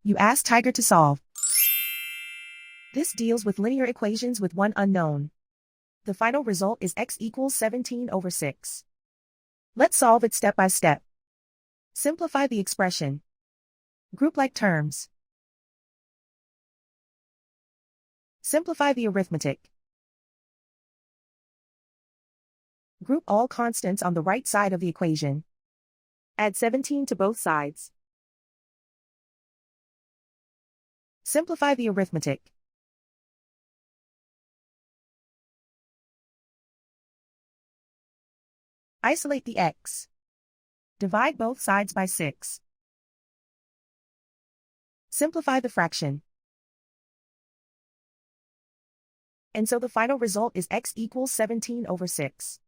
You ask Tiger to solve. This deals with linear equations with one unknown. The final result is x equals 17/6. Let's solve it step by step. Simplify the expression. Group like terms. Simplify the arithmetic. Group all constants on the right side of the equation. Add 17 to both sides. Simplify the arithmetic. Isolate the x. Divide both sides by 6. Simplify the fraction. And so the final result is x equals 17/6.